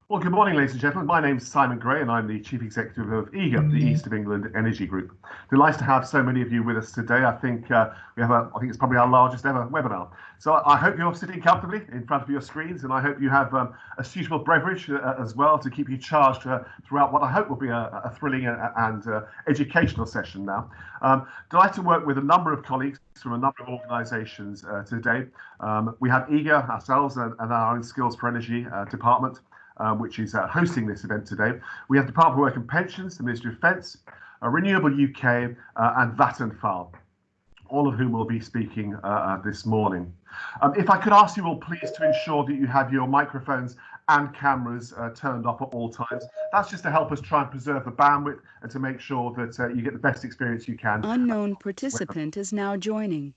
Well, good morning, ladies and gentlemen. My name's Simon Gray, and I'm the Chief Executive of EEGR, the East of England Energy Group. Delighted to have so many of you with us today. I think I think it's probably our largest ever webinar. So I hope you're sitting comfortably in front of your screens, and I hope you have a suitable beverage as well to keep you charged throughout what I hope will be a thrilling and educational session now. Delighted to work with a number of colleagues from a number of organisations today. We have EEGR ourselves and our own Skills for Energy department, which is hosting this event today. We have Department of Work and Pensions, the Ministry of Defence, Renewable UK, and Vattenfall, all of whom will be speaking this morning. If I could ask you all please to ensure that you have your microphones and cameras turned off at all times. That's just to help us try and preserve the bandwidth and to make sure that you get the best experience you can. Unknown participant is now joining.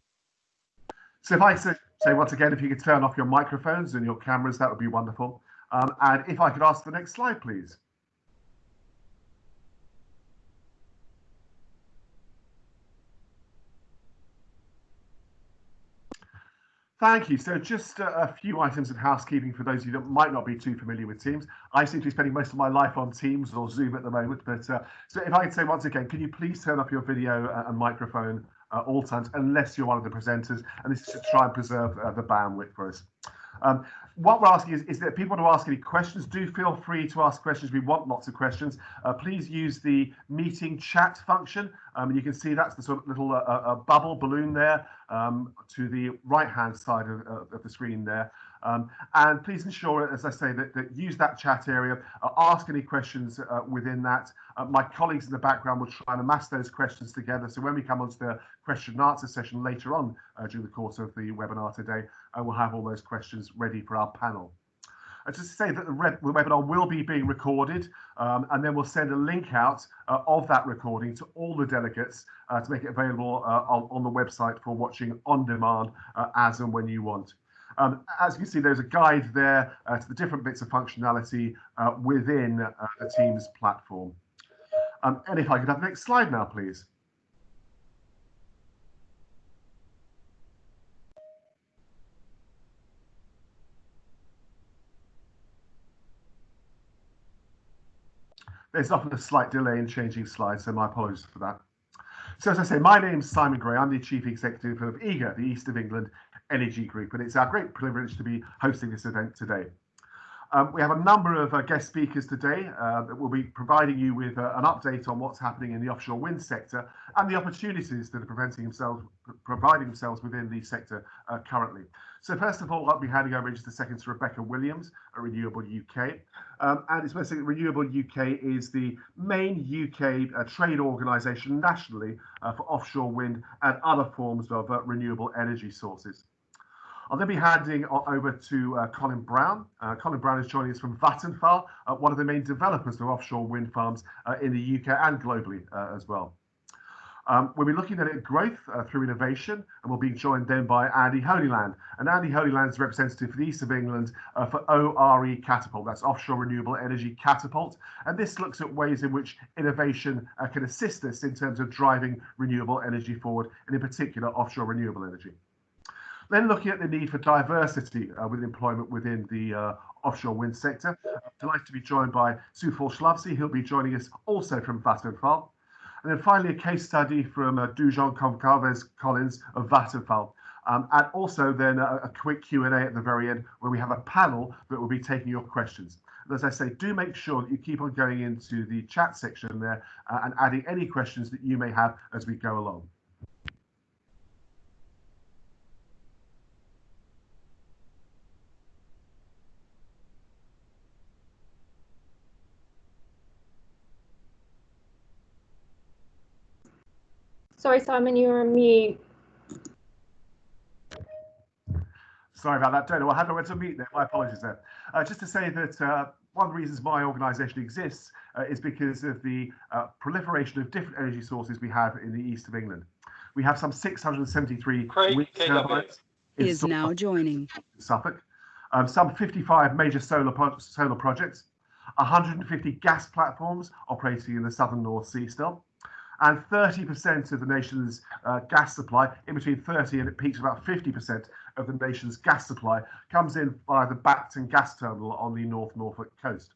So if I say once again, if you could turn off your microphones and your cameras, that would be wonderful. And if I could ask the next slide, please. Thank you. So just a few items of housekeeping for those of you that might not be too familiar with Teams. I seem to be spending most of my life on Teams or Zoom at the moment. But so if I could say once again, can you please turn off your video and microphone all times, unless you're one of the presenters, and this is to try and preserve the bandwidth for us. What we're asking is that if people want to ask any questions, do feel free to ask questions. We want lots of questions. Please use the meeting chat function. You can see that's the sort of little bubble balloon there to the right-hand side of the screen there. And please ensure, as I say, that use that chat area, ask any questions within that. My colleagues in the background will try and amass those questions together. So when we come onto the question and answer session later on during the course of the webinar today, we'll have all those questions ready for our panel. Just to say that the webinar will be being recorded, and then we'll send a link out of that recording to all the delegates to make it available on the website for watching on demand as and when you want. As you can see, there's a guide there to the different bits of functionality within the Teams platform. And if I could have the next slide now, please. There's often a slight delay in changing slides, so my apologies for that. So as I say, my name's Simon Gray. I'm the Chief Executive of EEGR, the East of England Energy Group, and it's our great privilege to be hosting this event today. We have a number of guest speakers today that will be providing you with an update on what's happening in the offshore wind sector and the opportunities that are providing themselves within the sector currently. So first of all, I'll be handing over in just a second to Rebecca Williams at Renewable UK. And it's worth saying that Renewable UK is the main UK trade organisation nationally for offshore wind and other forms of renewable energy sources. I'll then be handing over to Colin Brown. Colin Brown is joining us from Vattenfall, one of the main developers of offshore wind farms in the UK and globally as well. We'll be looking at growth through innovation, and we'll be joined then by Andy Holyland. And Andy Holyland is representative for the East of England for ORE Catapult. That's Offshore Renewable Energy Catapult. And this looks at ways in which innovation can assist us in terms of driving renewable energy forward, and in particular, offshore renewable energy. Then looking at the need for diversity with employment within the offshore wind sector. I'm delighted to be joined by Sufal Shlavsy, who'll be joining us also from Vattenfall. And then finally, a case study from Dujon Goncalves Collins of Vattenfall. And also then a quick Q&A at the very end, where we have a panel that will be taking your questions. And as I say, do make sure that you keep on going into the chat section there and adding any questions that you may have as we go along. Sorry, Simon, you're on mute. Sorry about that, Donal. I had nowhere to mute there. My apologies there. Just to say that one of the reasons my organisation exists is because of the proliferation of different energy sources we have in the East of England. We have some 673 wind turbines. Is now joining. Suffolk. Some 55 major solar projects. 150 gas platforms operating in the southern North Sea still. And 30% of the nation's gas supply, in between 30 and it peaks about 50% of the nation's gas supply, comes in via the Bacton gas terminal on the North Norfolk coast.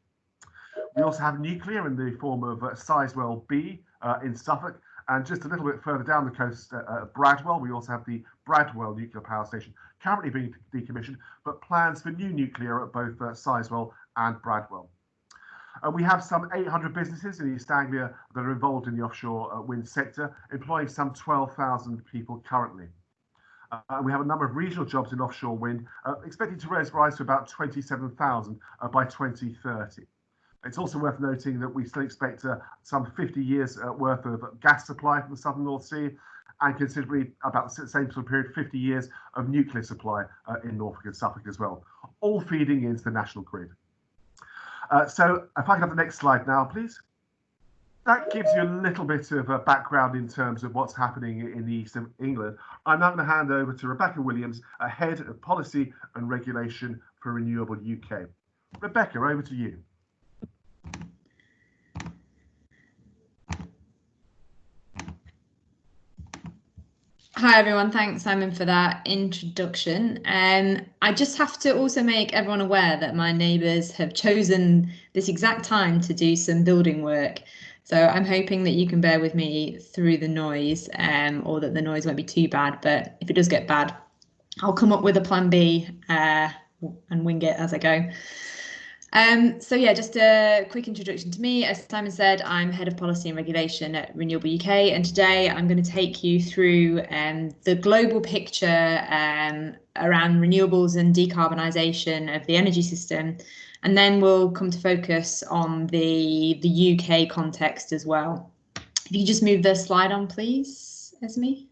We also have nuclear in the form of Sizewell B in Suffolk, and just a little bit further down the coast at Bradwell, we also have the Bradwell nuclear power station currently being decommissioned, but plans for new nuclear at both Sizewell and Bradwell. We have some 800 businesses in East Anglia that are involved in the offshore wind sector, employing some 12,000 people currently. We have a number of regional jobs in offshore wind, expected to rise to about 27,000 by 2030. It's also worth noting that we still expect some 50 years worth of gas supply from the southern North Sea, and considerably about the same sort of period, 50 years of nuclear supply in Norfolk and Suffolk as well, all feeding into the national grid. So if I can have the next slide now, please. That gives you a little bit of a background in terms of what's happening in the east of England. I'm now going to hand over to Rebecca Williams, Head of Policy and Regulation for Renewable UK. Rebecca, over to you. Hi everyone, thanks Simon for that introduction. I just have to also make everyone aware that my neighbours have chosen this exact time to do some building work. So I'm hoping that you can bear with me through the noise, or that the noise won't be too bad, but if it does get bad, I'll come up with a plan B and wing it as I go. So yeah, just a quick introduction to me. As Simon said, I'm Head of Policy and Regulation at Renewable UK, and today I'm going to take you through the global picture around renewables and decarbonisation of the energy system, and then we'll come to focus on the UK context as well. If you could just move the slide on, please, Esme.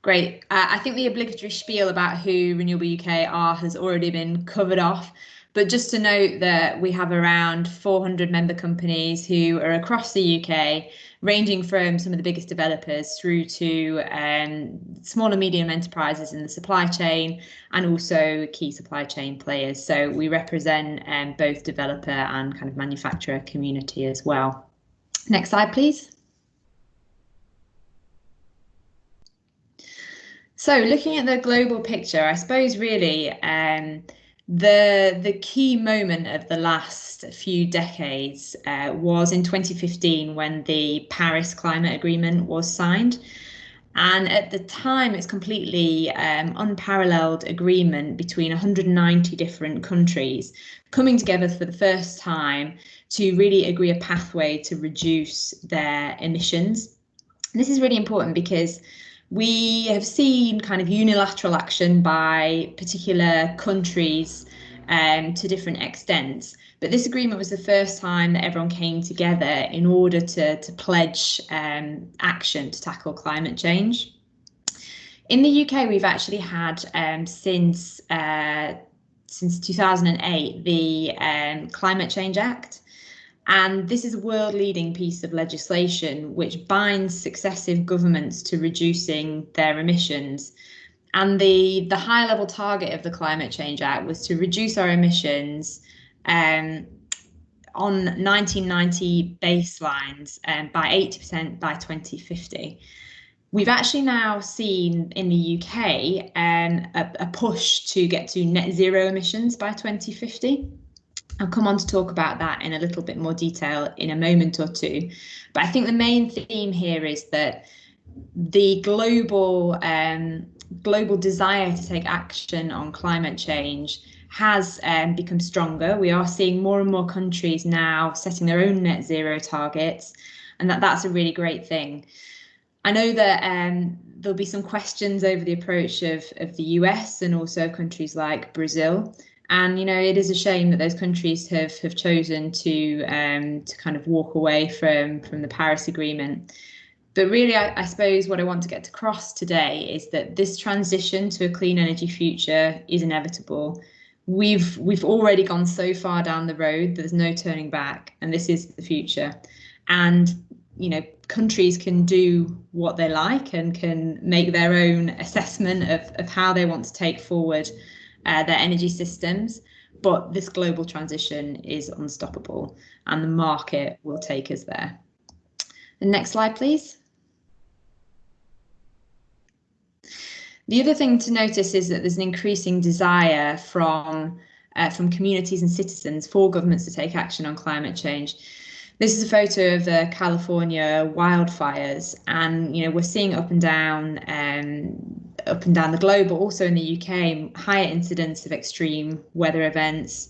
Great. I think the obligatory spiel about who Renewable UK are has already been covered off, but just to note that we have around 400 member companies who are across the UK, ranging from some of the biggest developers through to small and medium enterprises in the supply chain, and also key supply chain players. So we represent both developer and kind of manufacturer community as well. Next slide, please. So looking at the global picture, I suppose really the key moment of the last few decades was in 2015 when the Paris Climate Agreement was signed. And at the time, it's completely unparalleled agreement between 190 different countries coming together for the first time to really agree a pathway to reduce their emissions. And this is really important because we have seen kind of unilateral action by particular countries to different extents, but this agreement was the first time that everyone came together in order to pledge action to tackle climate change. In the UK, we've actually had since 2008 the Climate Change Act. And this is a world-leading piece of legislation which binds successive governments to reducing their emissions. And the high-level target of the Climate Change Act was to reduce our emissions on 1990 baselines by 80% by 2050. We've actually now seen in the UK a push to get to net zero emissions by 2050. I'll come on to talk about that in a little bit more detail in a moment or two. But I think the main theme here is that the global desire to take action on climate change has become stronger. We are seeing more and more countries now setting their own net zero targets, and that's a really great thing. I know that there'll be some questions over the approach of the US and also countries like Brazil. And, you know, it is a shame that those countries have chosen to kind of walk away from the Paris Agreement. But really, I suppose what I want to get across today is that this transition to a clean energy future is inevitable. We've already gone so far down the road that there's no turning back, and this is the future. And, you know, countries can do what they like and can make their own assessment of how they want to take forward their energy systems, but this global transition is unstoppable and the market will take us there. The next slide, please. The other thing to notice is that there's an increasing desire from from communities and citizens for governments to take action on climate change. This is a photo of the California wildfires, and we're seeing up and down the globe, but also in the UK, higher incidence of extreme weather events,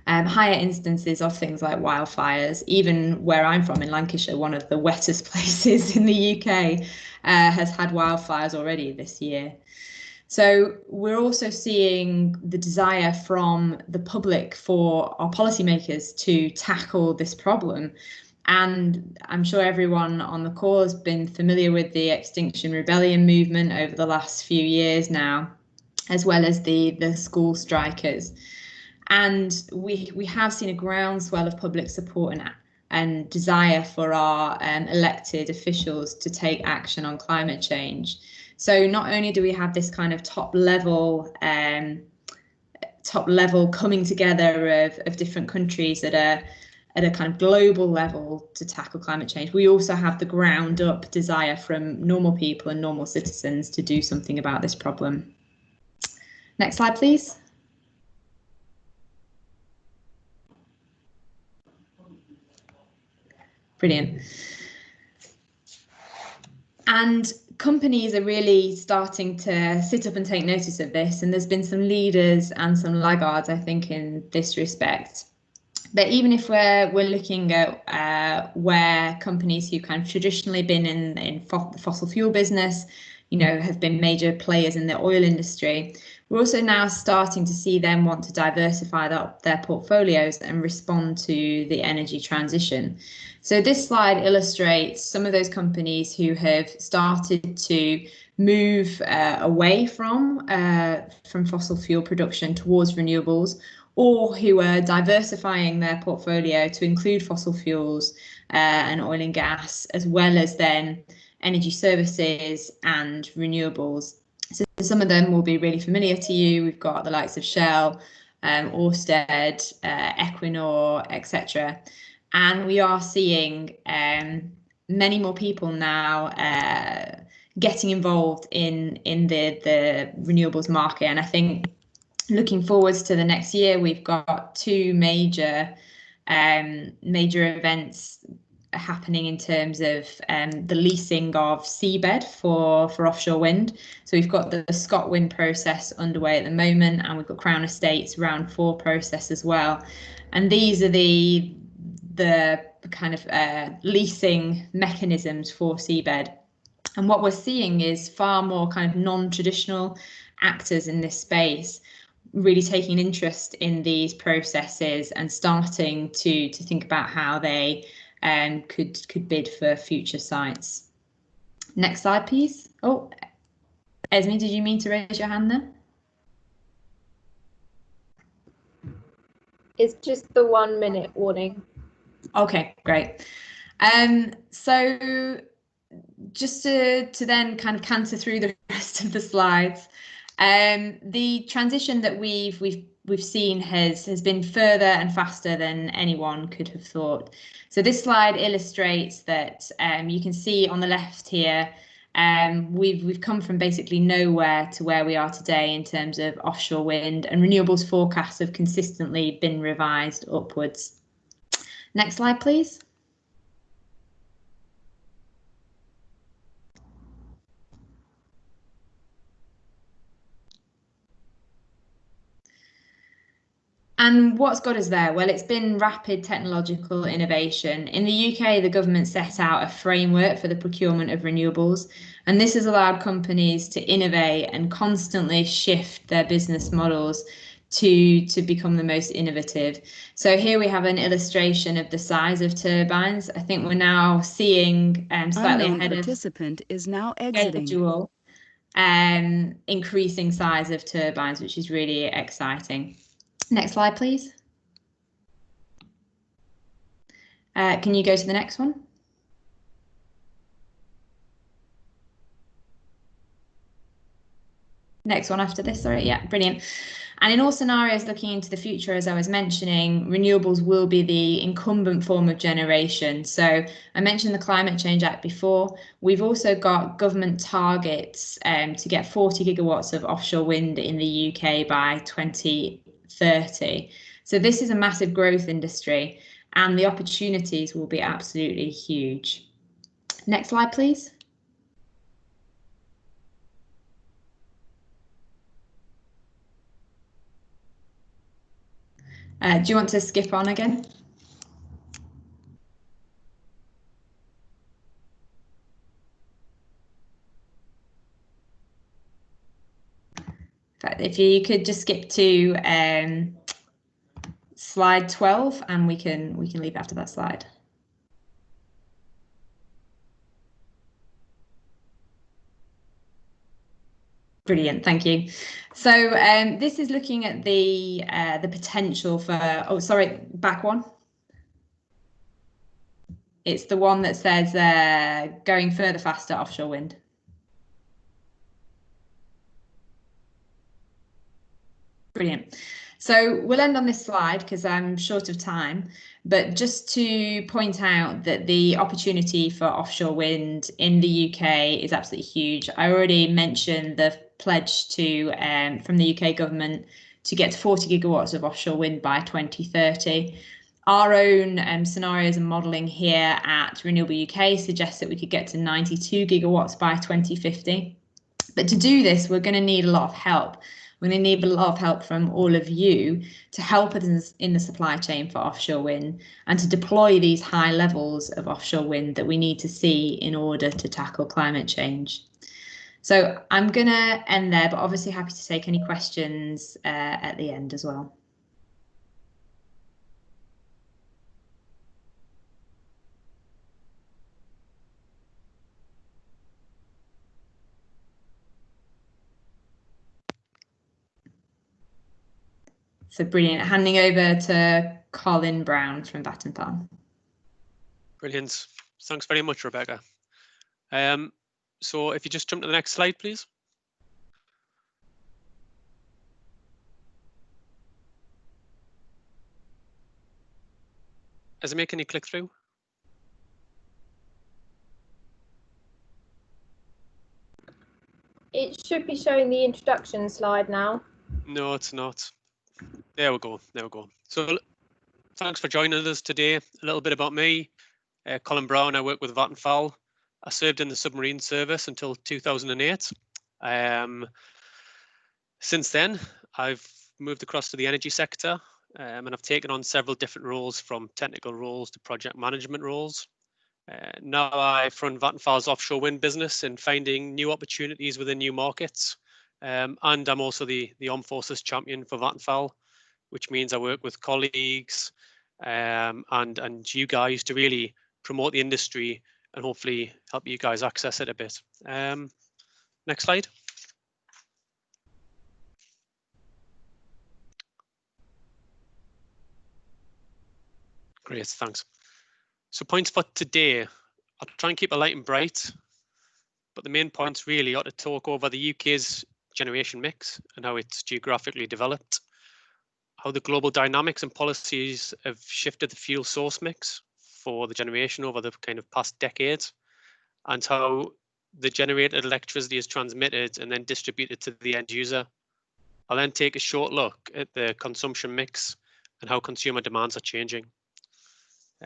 higher instances of things like wildfires. Even where I'm from in Lancashire, one of the wettest places in the UK, has had wildfires already this year. So we're also seeing the desire from the public for our policymakers to tackle this problem. And I'm sure everyone on the call has been familiar with the Extinction Rebellion movement over the last few years now, as well as the school strikers. And we have seen a groundswell of public support and desire for our elected officials to take action on climate change. So not only do we have this kind of top level coming together of different countries at a kind of global level to tackle climate change, we also have the ground up desire from normal people and normal citizens to do something about this problem. Next slide, please. Brilliant. And companies are really starting to sit up and take notice of this, and there's been some leaders and some laggards, I think, in this respect. But even if we're looking at where companies who kind of traditionally been in the fossil fuel business, have been major players in the oil industry, we're also now starting to see them want to diversify their portfolios and respond to the energy transition. So this slide illustrates some of those companies who have started to move away from fossil fuel production towards renewables, or who are diversifying their portfolio to include fossil fuels and oil and gas, as well as then energy services and renewables. So some of them will be really familiar to you. We've got the likes of Shell, Ørsted, Equinor, etc. And we are seeing many more people now getting involved in the renewables market. And I think looking forwards to the next year, we've got two major events happening in terms of the leasing of seabed for offshore wind. So we've got the ScotWind process underway at the moment, and we've got Crown Estate's Round 4 process as well. And these are the kind of leasing mechanisms for seabed. And what we're seeing is far more kind of non-traditional actors in this space really taking an interest in these processes and starting to think about how they could bid for future sites. Next slide, please. Oh, Esme, did you mean to raise your hand there? It's just the 1 minute warning. Okay, great. So just to then kind of canter through the rest of the slides, the transition that we've seen has been further and faster than anyone could have thought. So this slide illustrates that you can see on the left here, we've come from basically nowhere to where we are today in terms of offshore wind, and renewables forecasts have consistently been revised upwards. Next slide, please. And what's got us there? Well, it's been rapid technological innovation. In the UK, the government set out a framework for the procurement of renewables, and this has allowed companies to innovate and constantly shift their business models to become the most innovative. So here we have an illustration of the size of turbines. I think we're now seeing slightly ahead of participant is now exiting. schedule, increasing size of turbines, which is really exciting. Next slide, please. Can you go to the next one? Next one after this, sorry, yeah, brilliant. And in all scenarios looking into the future, as I was mentioning, renewables will be the incumbent form of generation. So I mentioned the Climate Change Act before. We've also got government targets to get 40 gigawatts of offshore wind in the UK by 2030. 2030. So this is a massive growth industry, and the opportunities will be absolutely huge. Next slide, please. Do you want to skip on again? If you could just skip to slide 12, and we can leave after that slide. Brilliant, thank you. So this is looking at the potential for, oh, sorry, back one. It's the one that says going further faster offshore wind. Brilliant. So we'll end on this slide because I'm short of time, but just to point out that the opportunity for offshore wind in the UK is absolutely huge. I already mentioned the pledge to from the UK government to get to 40 gigawatts of offshore wind by 2030. Our own scenarios and modelling here at Renewable UK suggests that we could get to 92 gigawatts by 2050. But to do this, we're going to need a lot of help. We're going to need a lot of help from all of you to help us in the supply chain for offshore wind and to deploy these high levels of offshore wind that we need to see in order to tackle climate change. So I'm going to end there, but obviously happy to take any questions at the end as well. So brilliant. Handing over to Colin Brown from Vattenfall. Brilliant. Thanks very much, Rebecca. So if you just jump to the next slide, please. Esme, can you click through? It should be showing the introduction slide now. No, it's not. There we go. There we go. So thanks for joining us today. A little bit about me. Colin Brown, I work with Vattenfall. I served in the submarine service until 2008. Since then, I've moved across to the energy sector and I've taken on several different roles, from technical roles to project management roles. Now I run Vattenfall's offshore wind business and finding new opportunities within new markets. And I'm also the Armed Forces champion for Vattenfall, which means I work with colleagues and you guys to really promote the industry and hopefully help you guys access it a bit. Next slide. Great, thanks. So points for today, I'll try and keep it light and bright, but the main points really are to talk over the UK's generation mix and how it's geographically developed, how the global dynamics and policies have shifted the fuel source mix for the generation over the kind of past decades, and how the generated electricity is transmitted and then distributed to the end user. I'll then take a short look at the consumption mix and how consumer demands are changing.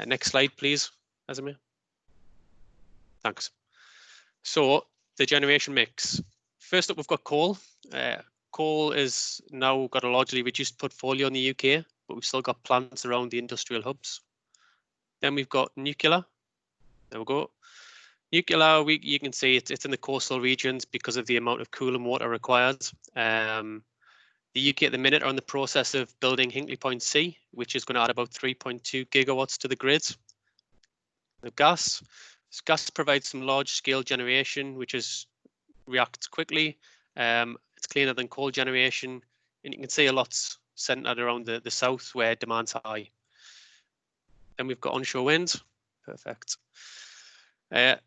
Next slide, please, Esme. Thanks. So the generation mix. First up, we've got coal. Coal is now got a largely reduced portfolio in the UK, but we've still got plants around the industrial hubs. Then we've got nuclear. There we go. Nuclear, you can see it's in the coastal regions because of the amount of cooling water required. The UK at the minute are in the process of building Hinkley Point C, which is going to add about 3.2 gigawatts to the grid. The gas provides some large-scale generation, which reacts quickly. It's cleaner than coal generation, and you can see a lot's centred around the south where demand's high. Then we've got onshore wind. Perfect.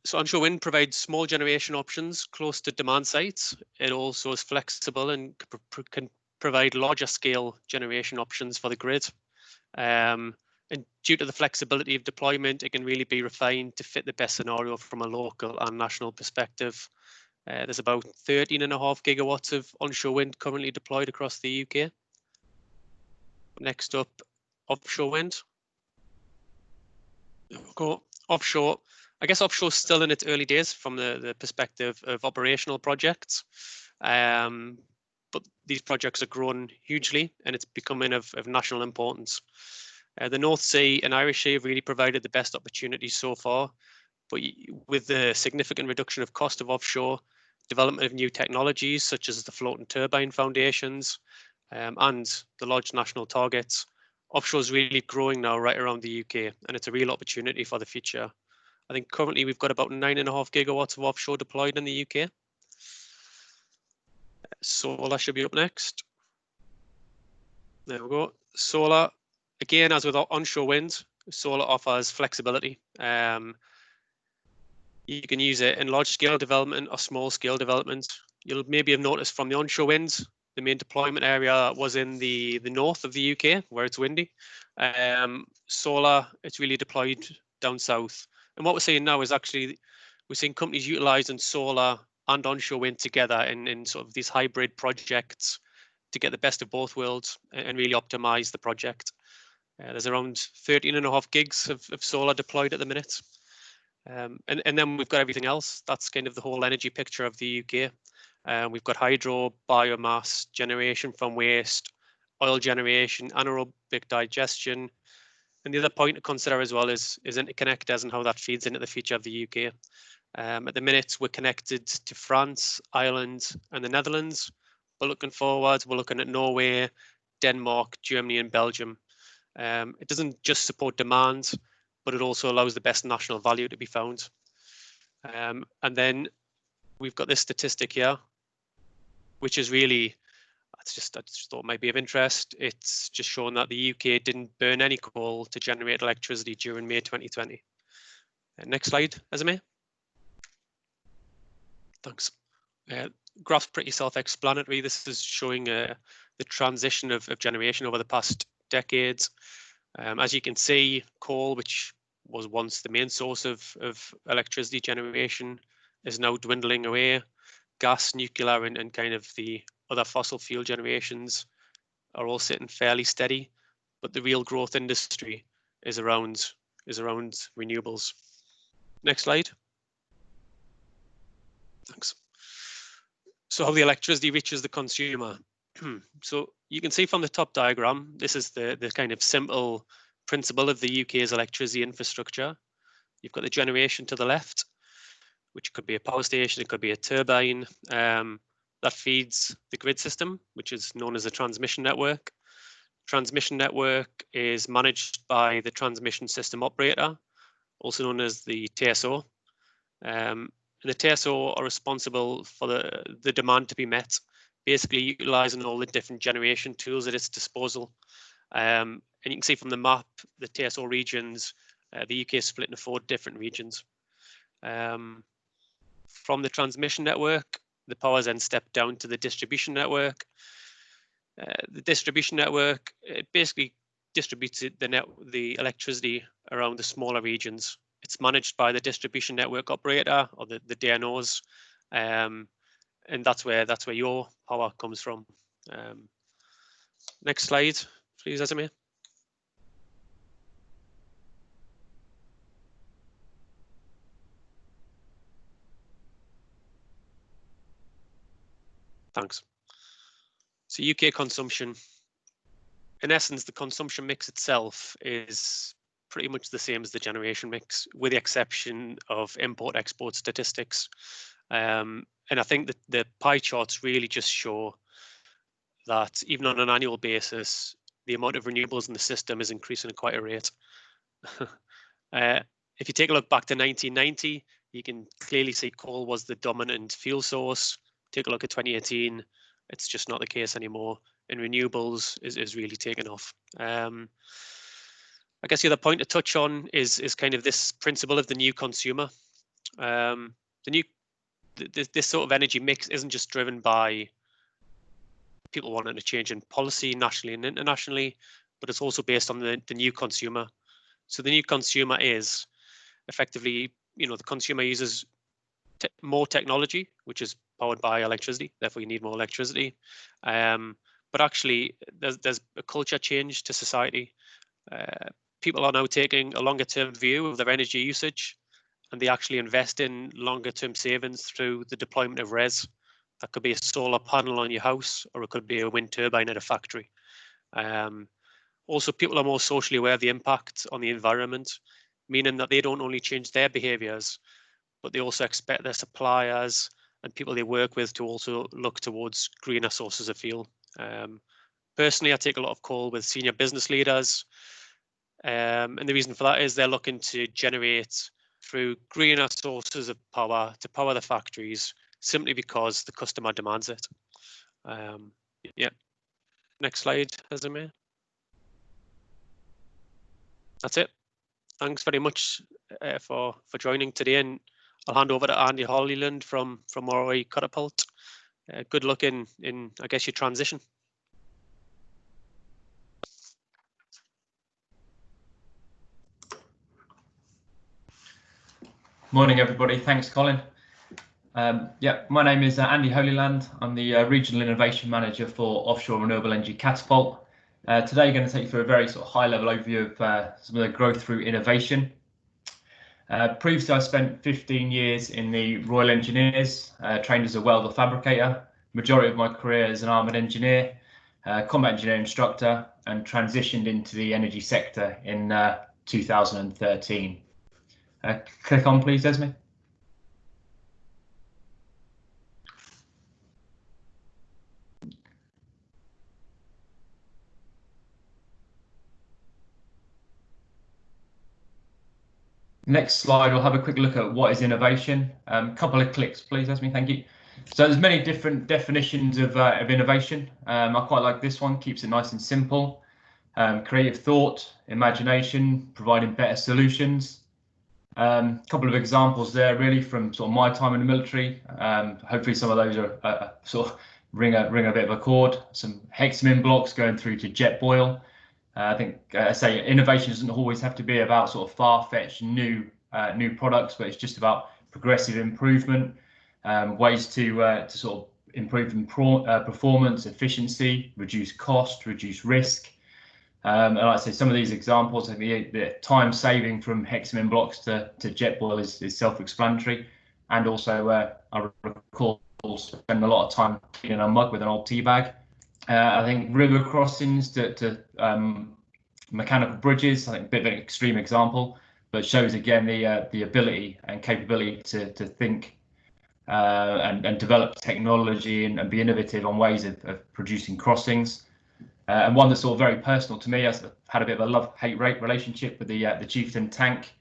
So onshore wind provides small generation options close to demand sites. It also is flexible and can provide larger scale generation options for the grid. And due to the flexibility of deployment, it can really be refined to fit the best scenario from a local and national perspective. There's about 13.5 gigawatts of onshore wind currently deployed across the UK. Next up, offshore wind. There we go. Offshore. I guess offshore is still in its early days from the perspective of operational projects. But these projects are growing hugely and it's becoming of national importance. The North Sea and Irish Sea have really provided the best opportunities so far, but with the significant reduction of cost of offshore, development of new technologies such as the floating turbine foundations and the large national targets, offshore is really growing now right around the UK, and it's a real opportunity for the future. I think currently we've got about 9.5 gigawatts of offshore deployed in the UK. Solar should be up next. There we go. Solar, again, as with onshore wind, solar offers flexibility. You can use it in large scale development or small scale development. You'll maybe have noticed from the onshore winds, the main deployment area was in the north of the UK where it's windy. Solar, it's really deployed down south. And what we're seeing now is actually, we're seeing companies utilising solar and onshore wind together in sort of these hybrid projects to get the best of both worlds and really optimise the project. There's around 13.5 gigs of solar deployed at the minute. And then we've got everything else. That's kind of the whole energy picture of the UK. We've got hydro, biomass, generation from waste, oil generation, anaerobic digestion. And the other point to consider as well is interconnectors and how that feeds into the future of the UK. At the minute, we're connected to France, Ireland, and the Netherlands. But looking forward, we're looking at Norway, Denmark, Germany, and Belgium. It doesn't just support demand, but it also allows the best national value to be found. And then we've got this statistic here, which is really, I just thought might be of interest. It's just showing that the UK didn't burn any coal to generate electricity during May 2020. Next slide, Esme. Thanks. Graph's pretty self-explanatory. This is showing the transition of generation over the past decades. As you can see, coal, which was once the main source of electricity generation, is now dwindling away. Gas, nuclear, and kind of the other fossil fuel generations are all sitting fairly steady, but the real growth industry is around renewables. Next slide. Thanks. So how the electricity reaches the consumer. So you can see from the top diagram, this is the kind of simple principle of the UK's electricity infrastructure. You've got the generation to the left, which could be a power station, it could be a turbine, that feeds the grid system, which is known as a transmission network. Transmission network is managed by the transmission system operator, also known as the TSO. And the TSO are responsible for the demand to be met, basically utilising all the different generation tools at its disposal. And you can see from the map, the TSO regions, the UK is split into 4 different regions. From the transmission network, the power is then stepped down to the distribution network. The distribution network, it basically distributes the electricity around the smaller regions. It's managed by the distribution network operator, or the DNOs, and that's where your power comes from. Next slide, please, Esme. Thanks. So UK consumption. In essence, the consumption mix itself is pretty much the same as the generation mix, with the exception of import-export statistics. And I think that the pie charts really just show that even on an annual basis, the amount of renewables in the system is increasing at quite a rate. If you take a look back to 1990, you can clearly see coal was the dominant fuel source. Take a look at 2018, it's just not the case anymore. And renewables is really taking off. I guess the other point to touch on is kind of this principle of the new consumer. This sort of energy mix isn't just driven by people wanting to change in policy nationally and internationally, but it's also based on the new consumer. So the new consumer is effectively, the consumer uses more technology, which is powered by electricity. Therefore, you need more electricity. but actually there's a culture change to society. People are now taking a longer term view of their energy usage, and they actually invest in longer term savings through the deployment of RES. That could be a solar panel on your house, or it could be a wind turbine at a factory. Also, people are more socially aware of the impact on the environment, meaning that they don't only change their behaviours, but they also expect their suppliers and people they work with to also look towards greener sources of fuel. Personally, I take a lot of call with senior business leaders, and the reason for that is they're looking to generate through greener sources of power to power the factories, simply because the customer demands it. Yeah. Next slide, Azamir. That's it. Thanks very much for joining today, and I'll hand over to Andy Hollyland from ROI Catapult. Good luck in I guess your transition. Morning, everybody. Thanks, Colin. Yeah, my name is Andy Holyland. I'm the Regional Innovation Manager for Offshore Renewable Energy Catapult. Today, I'm going to take you through a very sort of high-level overview of some of the growth through innovation. Previously, I spent 15 years in the Royal Engineers, trained as a welder fabricator. Majority of my career as an armoured engineer, combat engineer instructor, and transitioned into the energy sector in 2013. Click on, please, Esme. Next slide, we'll have a quick look at what is innovation. Couple of clicks, please, Esme, thank you. So there's many different definitions of innovation. I quite like this one, keeps it nice and simple. Creative thought, imagination, providing better solutions. Couple of examples there, really, from sort of my time in the military. Hopefully some of those are sort of ring a bit of a chord. Some hexamin blocks going through to jet boil. I think I say innovation doesn't always have to be about sort of far-fetched new products, but it's just about progressive improvement, ways to sort of improve performance, efficiency, reduce cost, reduce risk. And like I say, some of these examples, I think the time saving from hexamin blocks to jet boil is self-explanatory, and also I recall spending a lot of time cleaning a mug with an old tea bag. I think river crossings to mechanical bridges, I think a bit of an extreme example, but shows again the ability and capability to think and develop technology and be innovative on ways of producing crossings. And one that's sort of very personal to me. I've had a bit of a love-hate relationship with the Chieftain tank.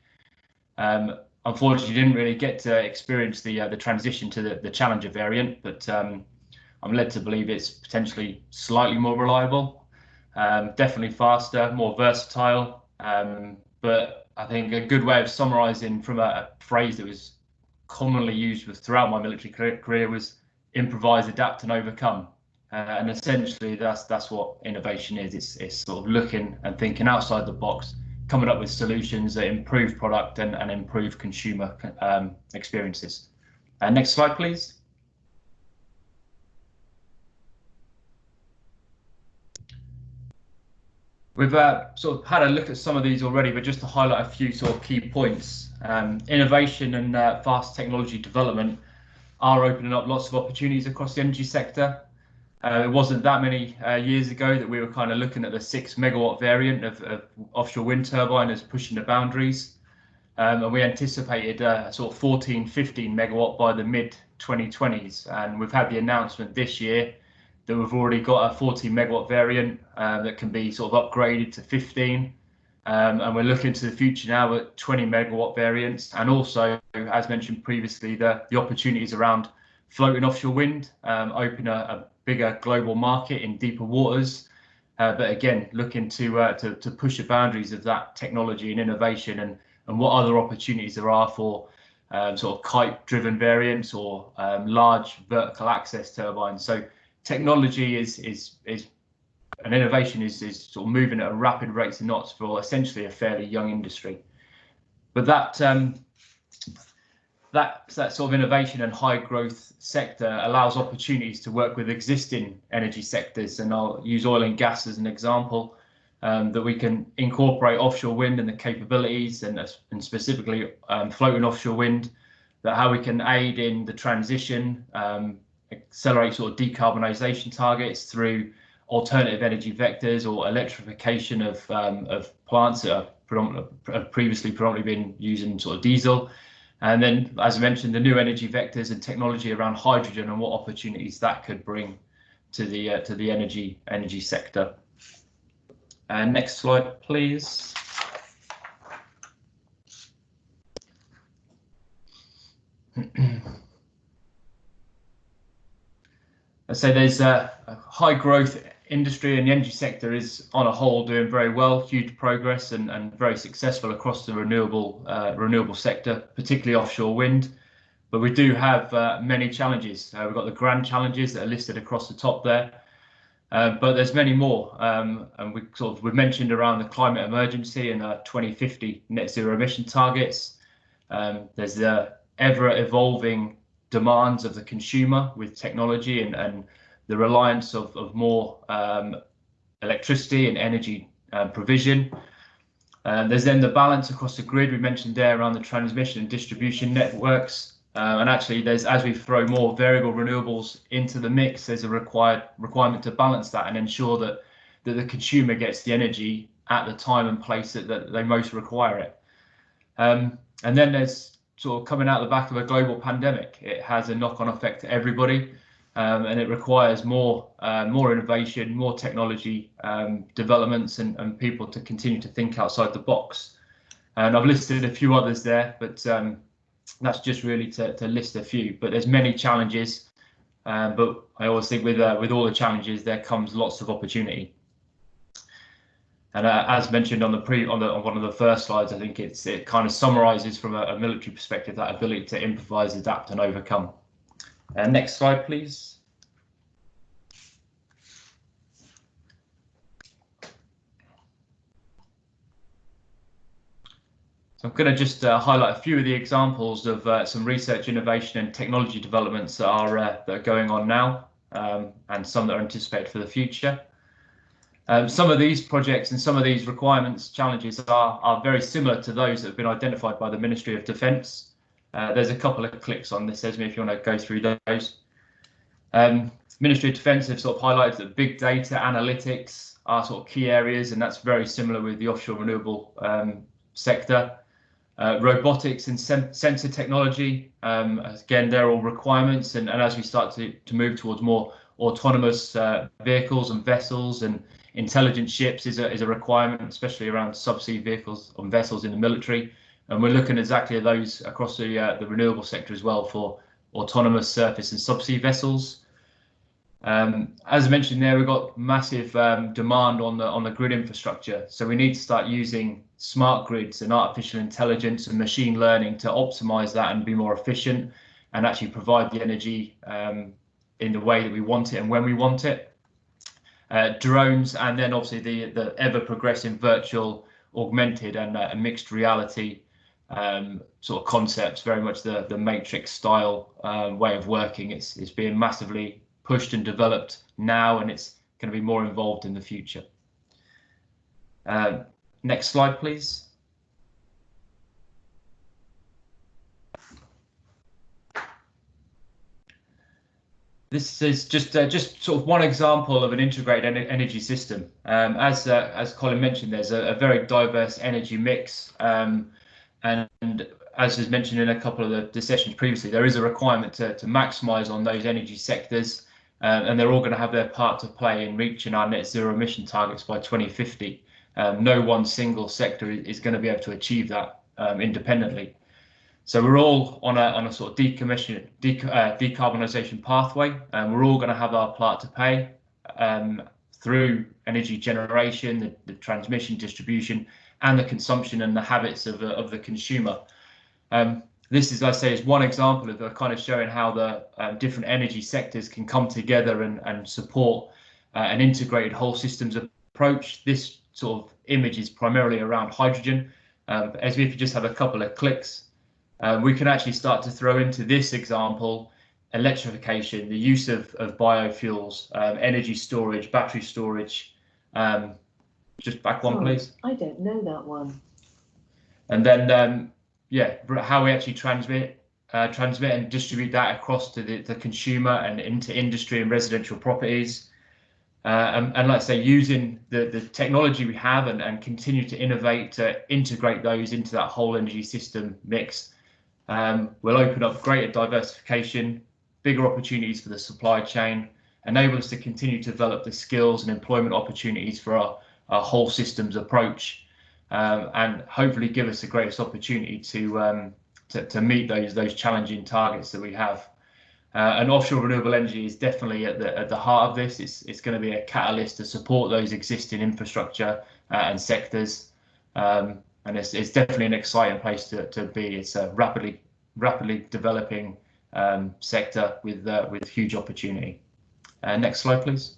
Unfortunately, didn't really get to experience the transition to the Challenger variant, but I'm led to believe it's potentially slightly more reliable, definitely faster, more versatile. But I think a good way of summarising from a phrase that was commonly used throughout my military career was improvise, adapt, and overcome. And essentially, that's what innovation is. It's sort of looking and thinking outside the box, coming up with solutions that improve product and improve consumer experiences. Next slide, please. We've sort of had a look at some of these already, but just to highlight a few sort of key points. Innovation and fast technology development are opening up lots of opportunities across the energy sector. It wasn't that many years ago that we were kind of looking at the 6 megawatt variant of offshore wind turbine as pushing the boundaries. And we anticipated sort of 14, 15 megawatt by the mid 2020s. And we've had the announcement this year that we've already got a 14 megawatt variant that can be sort of upgraded to 15. And we're looking to the future now at 20 megawatt variants. And also, as mentioned previously, the opportunities around floating offshore wind open a bigger global market in deeper waters. But again, looking to push the boundaries of that technology and innovation and what other opportunities there are for sort of kite-driven variants or large vertical access turbines. So technology is and innovation is sort of moving at a rapid rate of knots for essentially a fairly young industry. But that that sort of innovation and high growth sector allows opportunities to work with existing energy sectors, and I'll use oil and gas as an example, that we can incorporate offshore wind and the capabilities, and specifically floating offshore wind, that how we can aid in the transition, accelerate sort of decarbonisation targets through alternative energy vectors or electrification of plants that have previously predominantly been using sort of diesel. And then, as I mentioned, the new energy vectors and technology around hydrogen and what opportunities that could bring to the energy sector. And next slide, please. So there's a high growth industry, and the energy sector is on a whole doing very well, huge progress and very successful across the renewable sector, particularly offshore wind. But we do have many challenges. We've got the grand challenges that are listed across the top there, but there's many more. And we've mentioned around the climate emergency and 2050 net zero emission targets. There's the ever evolving demands of the consumer with technology and the reliance of more electricity and energy provision. There's then the balance across the grid we mentioned there around the transmission and distribution networks. And actually, as we throw more variable renewables into the mix, there's a requirement to balance that and ensure that the consumer gets the energy at the time and place that they most require it. And then there's sort of coming out the back of a global pandemic. It has a knock-on effect to everybody, and it requires more innovation, more technology developments, and people to continue to think outside the box. And I've listed a few others there, but that's just really to list a few. But there's many challenges, but I always think with all the challenges there comes lots of opportunity. And as mentioned on one of the first slides, I think it kind of summarises from a military perspective that ability to improvise, adapt, and overcome. Next slide, please. So I'm going to just highlight a few of the examples of some research, innovation, and technology developments that are going on now, and some that are anticipated for the future. Some of these projects and some of these requirements, challenges are very similar to those that have been identified by the Ministry of Defence. There's a couple of clicks on this, Esme, if you want to go through those. Ministry of Defence have sort of highlighted that big data analytics are sort of key areas, and that's very similar with the offshore renewable sector. Robotics and sensor technology, again, they're all requirements, and as we start to move towards more autonomous vehicles and vessels, and intelligent ships is a requirement, especially around subsea vehicles and vessels in the military. And we're looking exactly at those across the renewable sector as well for autonomous surface and subsea vessels. As I mentioned there, we've got massive demand on the grid infrastructure. So we need to start using smart grids and artificial intelligence and machine learning to optimize that and be more efficient and actually provide the energy in the way that we want it and when we want it. Drones, and then obviously the ever progressing virtual, augmented, and mixed reality sort of concepts, very much the Matrix style way of working. It's being massively pushed and developed now, and it's going to be more involved in the future. Next slide, please. This is just sort of one example of an integrated energy system. As Colin mentioned, there's a very diverse energy mix, and as was mentioned in a couple of the sessions previously, there is a requirement to maximise on those energy sectors, and they're all going to have their part to play in reaching our net zero emission targets by 2050. No one single sector is going to be able to achieve that independently. So we're all on a sort of decarbonisation pathway, and we're all going to have our part to play through energy generation, the transmission, distribution, and the consumption and the habits of the consumer. This is, I say, is one example of kind of showing how the different energy sectors can come together and support an integrated whole systems approach. This sort of image is primarily around hydrogen. As if you just have a couple of clicks. We can actually start to throw into this example electrification, the use of biofuels, energy storage, battery storage. Just back one, please. I don't know that one. And then, yeah, how we actually transmit and distribute that across to the consumer and into industry and residential properties. And like I say, using the technology we have and continue to innovate to integrate those into that whole energy system mix. Will open up greater diversification, bigger opportunities for the supply chain, enable us to continue to develop the skills and employment opportunities for our whole systems approach, and hopefully give us the greatest opportunity to meet those challenging targets that we have. And offshore renewable energy is definitely at the heart of this. It's going to be a catalyst to support those existing infrastructure and sectors. And it's definitely an exciting place to be. It's a rapidly developing sector with huge opportunity. Next slide, please.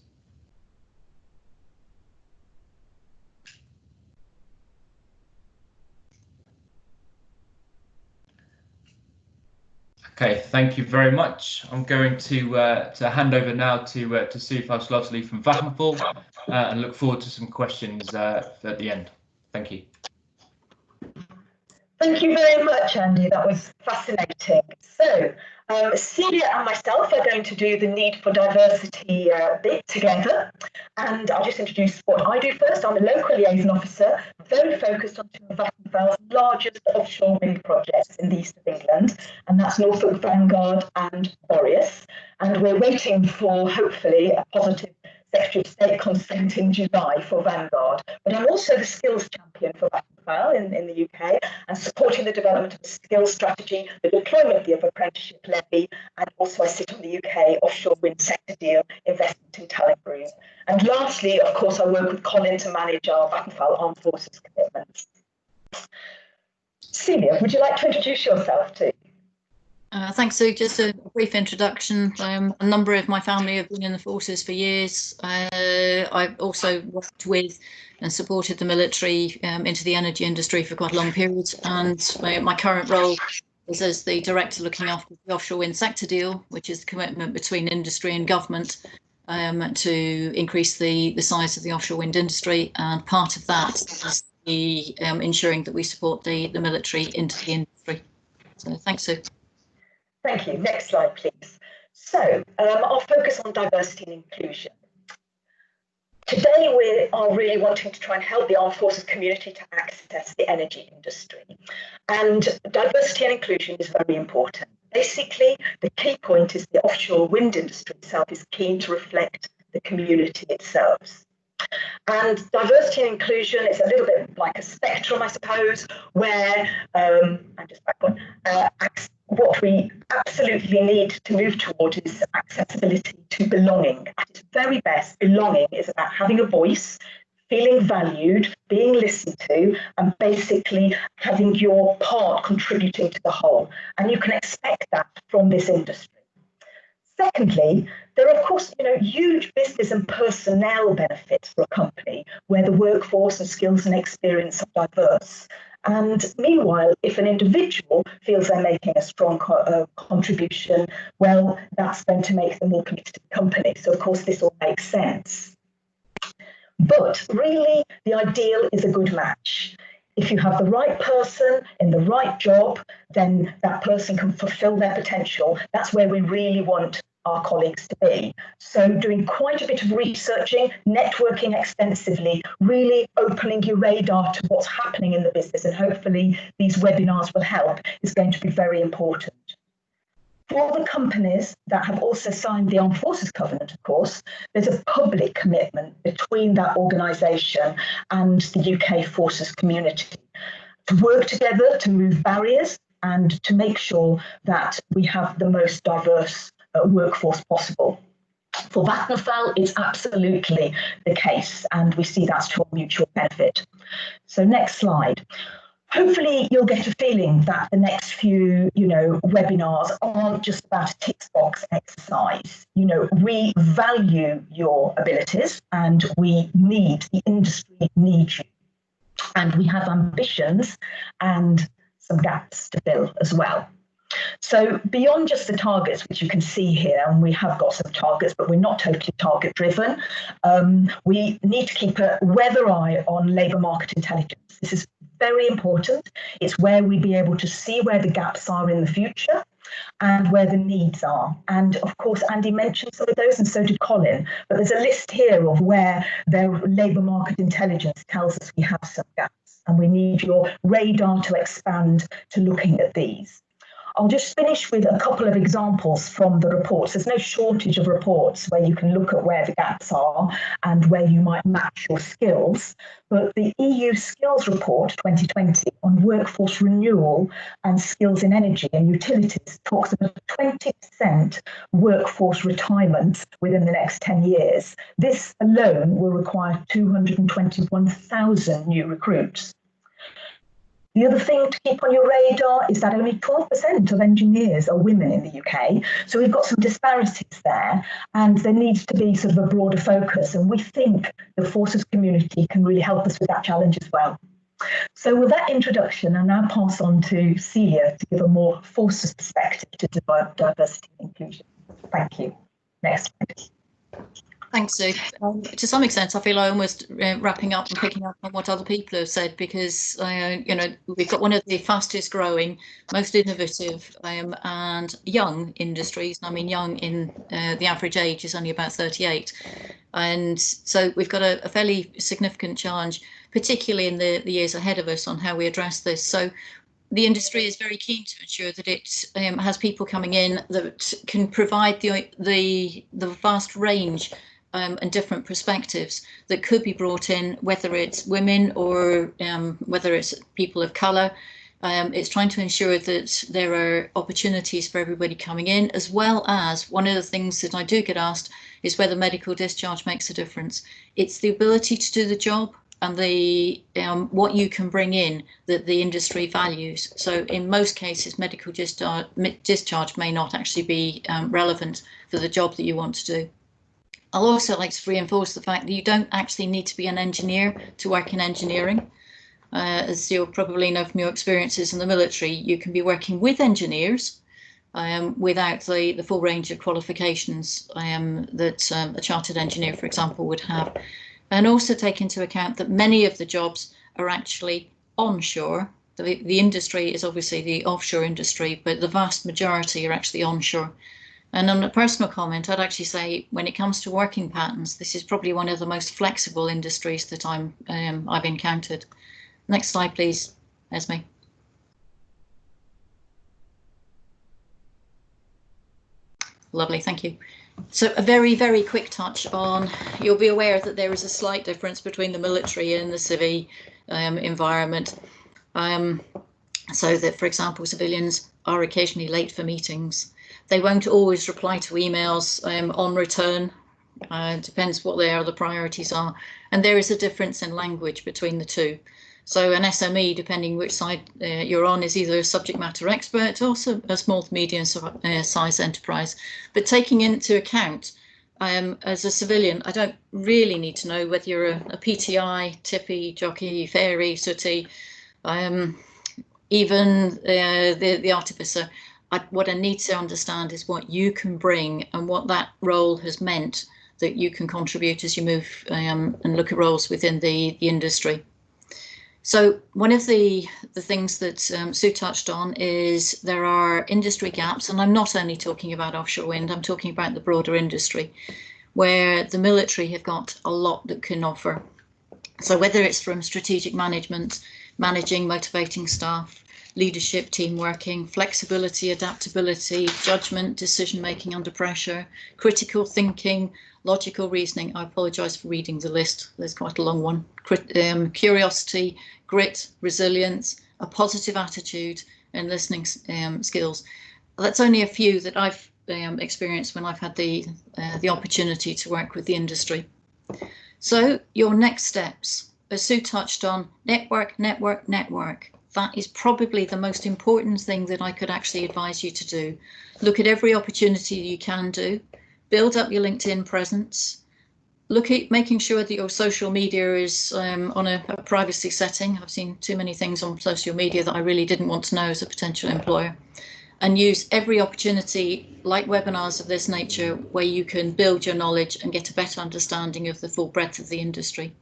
Okay, thank you very much. I'm going to hand over now to Sue Faust-Lovesley from Vattenfall, and look forward to some questions at the end. Thank you. Thank you very much, Andy. That was fascinating. So, Celia and myself are going to do the need for diversity bit together. And I'll just introduce what I do first. I'm a local liaison officer, very focused on two of Vattenfall's largest offshore wind projects in the east of England, and that's Norfolk Vanguard and Boreas. And we're waiting for, hopefully, a positive Secretary of State consent in July for Vanguard. But I'm also the skills champion for Vattenfall in the UK, and supporting the development of a skills strategy, the deployment of the apprenticeship levy, and also I sit on the UK offshore wind sector deal investment in talent group. And lastly, of course, I work with Colin to manage our Vattenfall Armed Forces commitments. Celia, would you like to introduce yourself too? Thanks, Sue. Just a brief introduction. A number of my family have been in the forces for years. I've also worked with and supported the military into the energy industry for quite a long period. And my current role is as the director looking after the offshore wind sector deal, which is the commitment between industry and government to increase the size of the offshore wind industry. And part of that is the ensuring that we support the military into the industry. So thanks, Sue. Thank you. Next slide, please. So I'll focus on diversity and inclusion. Today, we are really wanting to try and help the armed forces community to access the energy industry. And diversity and inclusion is very important. Basically, the key point is the offshore wind industry itself is keen to reflect the community it serves. And diversity and inclusion is a little bit like a spectrum, I suppose, where, what we absolutely need to move towards is accessibility to belonging. At its very best, belonging is about having a voice, feeling valued, being listened to, and basically having your part contributing to the whole. And you can expect that from this industry. Secondly, there are, of course, huge business and personnel benefits for a company where the workforce and skills and experience are diverse. And meanwhile, if an individual feels they're making a strong contribution, well, that's going to make them more committed to the company. So, of course, this all makes sense. But really, the ideal is a good match. If you have the right person in the right job, then that person can fulfill their potential. That's where we really want our colleagues to be. So doing quite a bit of researching, networking extensively, really opening your radar to what's happening in the business, and hopefully these webinars will help, is going to be very important. For the companies that have also signed the Armed Forces Covenant, of course, there's a public commitment between that organisation and the UK forces community to work together to move barriers and to make sure that we have the most diverse workforce possible. For Vattenfall, it's absolutely the case, and we see that's to our mutual benefit. So next slide. Hopefully you'll get a feeling that the next few, webinars aren't just about a tick box exercise. We value your abilities, and the industry needs you. And we have ambitions and some gaps to fill as well. So beyond just the targets, which you can see here, and we have got some targets, but we're not totally target driven, we need to keep a weather eye on labour market intelligence. This is very important. It's where we'll be able to see where the gaps are in the future and where the needs are. And of course, Andy mentioned some of those, and so did Colin, but there's a list here of where their labour market intelligence tells us we have some gaps, and we need your radar to expand to looking at these. I'll just finish with a couple of examples from the reports. There's no shortage of reports where you can look at where the gaps are and where you might match your skills. But the EU Skills Report 2020 on workforce renewal and skills in energy and utilities talks about 20% workforce retirement within the next 10 years. This alone will require 221,000 new recruits. The other thing to keep on your radar is that only 12% of engineers are women in the UK. So we've got some disparities there, and there needs to be sort of a broader focus. And we think the forces community can really help us with that challenge as well. So with that introduction, I now pass on to Celia to give a more forces perspective to diversity and inclusion. Thank you. Next slide. Thanks, Sue. To some extent, I feel I almost wrapping up and picking up on what other people have said, because you know, we've got one of the fastest growing, most innovative and young industries. And I mean, young in the average age is only about 38, and so we've got a fairly significant challenge, particularly in the years ahead of us, on how we address this. So the industry is very keen to ensure that it has people coming in that can provide the vast range and different perspectives that could be brought in, whether it's women or whether it's people of colour. It's trying to ensure that there are opportunities for everybody coming in, as well as one of the things that I do get asked is whether medical discharge makes a difference. It's the ability to do the job and the what you can bring in that the industry values. So in most cases, medical discharge may not actually be relevant for the job that you want to do. I'll also like to reinforce the fact that you don't actually need to be an engineer to work in engineering. As you'll probably know from your experiences in the military, you can be working with engineers without the full range of qualifications that a chartered engineer, for example, would have. And also take into account that many of the jobs are actually onshore. The industry is obviously the offshore industry, but the vast majority are actually onshore. And on a personal comment, I'd actually say when it comes to working patterns, this is probably one of the most flexible industries that I've encountered. Next slide, please, Esme. Lovely, thank you. So a very, very quick touch on, you'll be aware that there is a slight difference between the military and the civvy environment. So that, for example, civilians are occasionally late for meetings. They won't always reply to emails on return. Depends what the priorities are. And there is a difference in language between the two. So an SME, depending which side you're on, is either a subject matter expert or a small to medium size enterprise. But taking into account, as a civilian, I don't really need to know whether you're a PTI, tippy, jockey, fairy, sooty, even the artificer. What I need to understand is what you can bring and what that role has meant that you can contribute as you move and look at roles within the industry. So one of the things that Sue touched on is there are industry gaps, and I'm not only talking about offshore wind, I'm talking about the broader industry, where the military have got a lot that can offer. So whether it's from strategic management, managing, motivating staff, leadership, team working, flexibility, adaptability, judgment, decision making under pressure, critical thinking, logical reasoning. I apologise for reading the list, there's quite a long one. Curiosity, grit, resilience, a positive attitude, and listening skills. That's only a few that I've experienced when I've had the opportunity to work with the industry. So your next steps, as Sue touched on, network, network, network. That is probably the most important thing that I could actually advise you to do. Look at every opportunity you can do, build up your LinkedIn presence, look at making sure that your social media is on a privacy setting. I've seen too many things on social media that I really didn't want to know as a potential employer. And use every opportunity, like webinars of this nature, where you can build your knowledge and get a better understanding of the full breadth of the industry.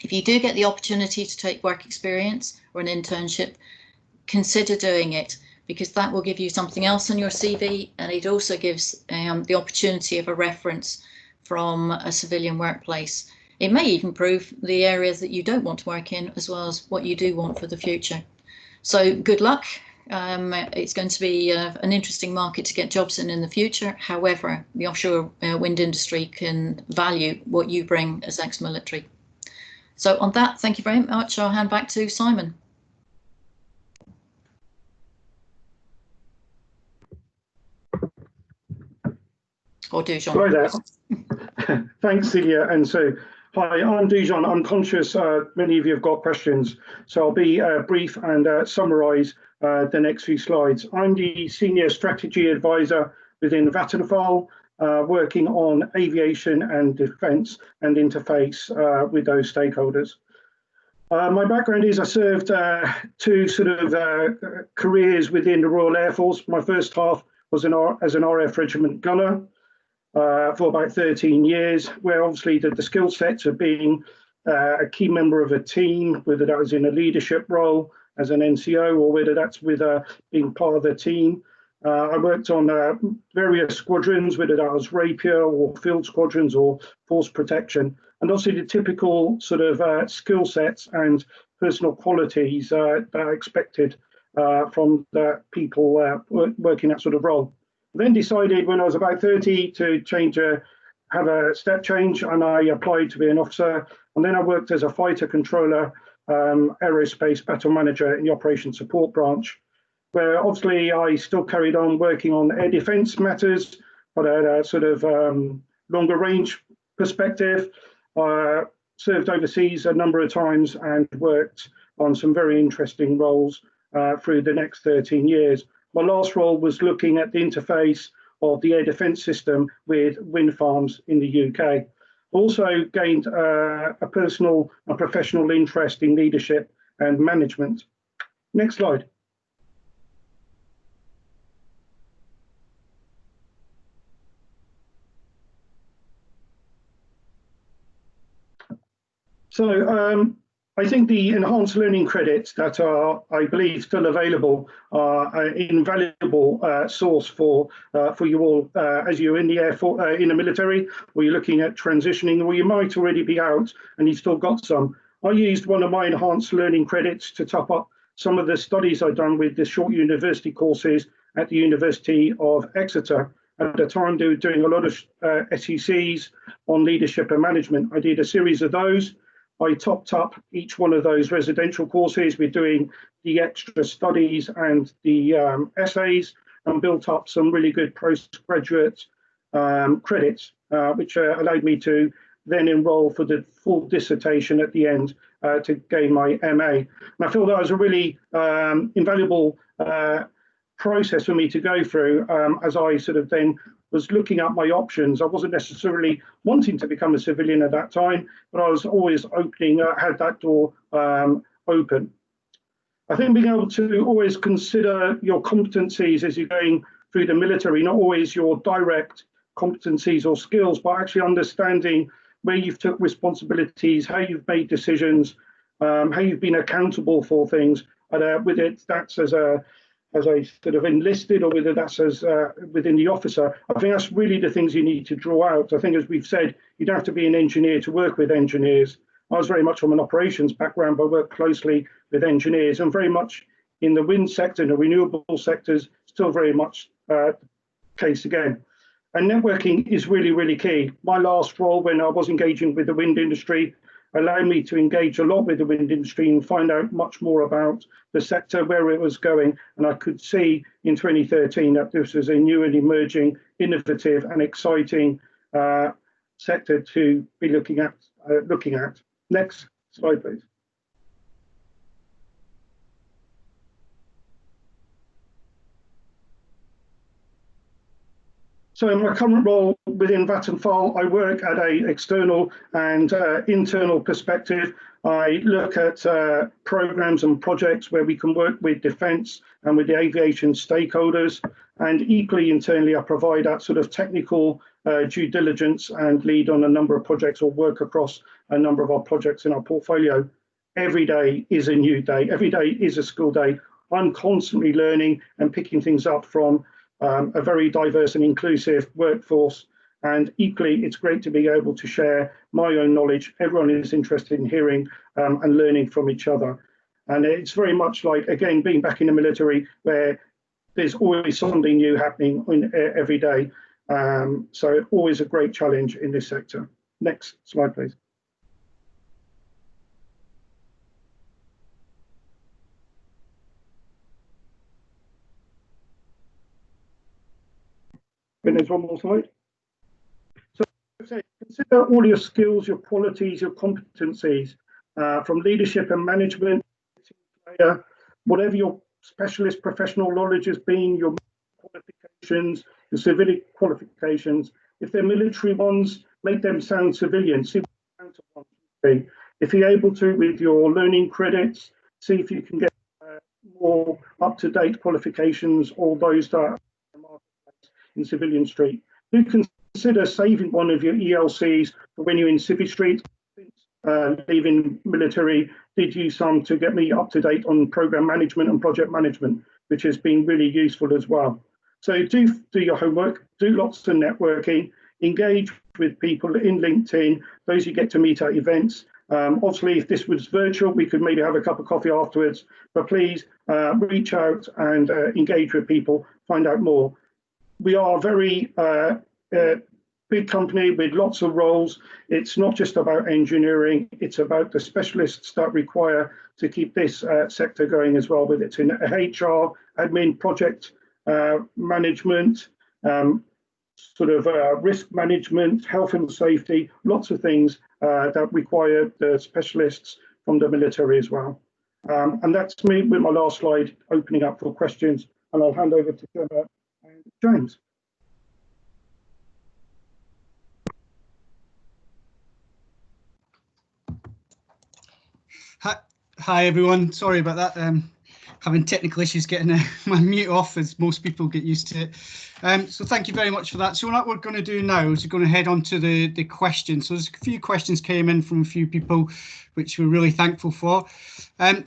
If you do get the opportunity to take work experience or an internship, consider doing it, because that will give you something else on your CV, and it also gives the opportunity of a reference from a civilian workplace. It may even prove the areas that you don't want to work in, as well as what you do want for the future. So good luck. It's going to be an interesting market to get jobs in the future. However, the offshore wind industry can value what you bring as ex-military. So on that, thank you very much. I'll hand back to Simon. Or Dujon. Hi there. Thanks, Celia. And so, hi, I'm Dujon. I'm conscious many of you have got questions, so I'll be brief and summarise the next few slides. I'm the Senior Strategy Advisor within Vattenfall, working on aviation and defence and interface with those stakeholders. My background is I served two sort of careers within the Royal Air Force. My first half was as an RF regiment gunner for about 13 years, where obviously the skill sets of being a key member of a team, whether that was in a leadership role as an NCO or whether that's with being part of the team. I worked on various squadrons, whether that was Rapier or field squadrons or force protection, and also the typical sort of skill sets and personal qualities that are expected from the people working that sort of role. I then decided when I was about 30 to have a step change, and I applied to be an officer. And then I worked as a fighter controller, aerospace battle manager in the operations support branch, where obviously I still carried on working on air defence matters, but at a sort of longer range perspective. Served overseas a number of times and worked on some very interesting roles through the next 13 years. My last role was looking at the interface of the air defence system with wind farms in the UK. Also gained a personal and professional interest in leadership and management. Next slide. So I think the enhanced learning credits that are, I believe, still available are an invaluable source for you all as you're in the Air Force, in the military, or you're looking at transitioning, or you might already be out and you've still got some. I used one of my enhanced learning credits to top up some of the studies I'd done with the short university courses at the University of Exeter. At the time, they were doing a lot of SECs on leadership and management. I did a series of those. I topped up each one of those residential courses with doing the extra studies and the essays, and built up some really good postgraduate credits, which allowed me to then enroll for the full dissertation at the end to gain my MA. And I feel that was a really invaluable process for me to go through as I sort of then was looking at my options. I wasn't necessarily wanting to become a civilian at that time, but I was always had that door open. I think being able to always consider your competencies as you're going through the military, not always your direct competencies or skills, but actually understanding where you've took responsibilities, how you've made decisions, how you've been accountable for things, and with it, that's as a sort of enlisted, or whether that's as within the officer. I think that's really the things you need to draw out. I think, as we've said, you don't have to be an engineer to work with engineers. I was very much from an operations background, but worked closely with engineers, and very much in the wind sector and the renewable sectors, still very much case again. And networking is really, really key. My last role, when I was engaging with the wind industry, allowed me to engage a lot with the wind industry and find out much more about the sector, where it was going. And I could see in 2013 that this was a new and emerging, innovative and exciting sector to be looking at. Next slide, please. So in my current role within Vattenfall, I work at a external and internal perspective. I look at programs and projects where we can work with defence and with the aviation stakeholders. And equally internally, I provide that sort of technical due diligence and lead on a number of projects or work across a number of our projects in our portfolio. Every day is a new day. Every day is a school day. I'm constantly learning and picking things up from a very diverse and inclusive workforce. And equally, it's great to be able to share my own knowledge. Everyone is interested in hearing and learning from each other. And it's very much like, again, being back in the military, where there's always something new happening every day. So always a great challenge in this sector. Next slide, please. And there's one more slide. So consider all your skills, your qualities, your competencies, from leadership and management, whatever your specialist professional knowledge has been, your qualifications, your civilian qualifications. If they're military ones, make them sound civilian. See what the if you're able to, with your learning credits, see if you can get more up-to-date qualifications, or those that are in Civilian Street. Do consider saving one of your ELCs for when you're in Civvy Street. Leaving military, did use some to get me up to date on program management and project management, which has been really useful as well. So do your homework, do lots of networking, engage with people in LinkedIn, those you get to meet at events. Obviously, if this was virtual, we could maybe have a cup of coffee afterwards, but please reach out and engage with people, find out more. We are a very big company with lots of roles. It's not just about engineering, it's about the specialists that require to keep this sector going as well, whether it's in HR, admin, project management, sort of risk management, health and safety, lots of things that require the specialists from the military as well. And that's me with my last slide, opening up for questions, and I'll hand over to Gemma and James. Hi everyone, sorry about that. Having technical issues getting my mute off, as most people get used to it. So thank you very much for that. So what we're going to do now is we're going to head on to the questions. So there's a few questions came in from a few people, which we're really thankful for.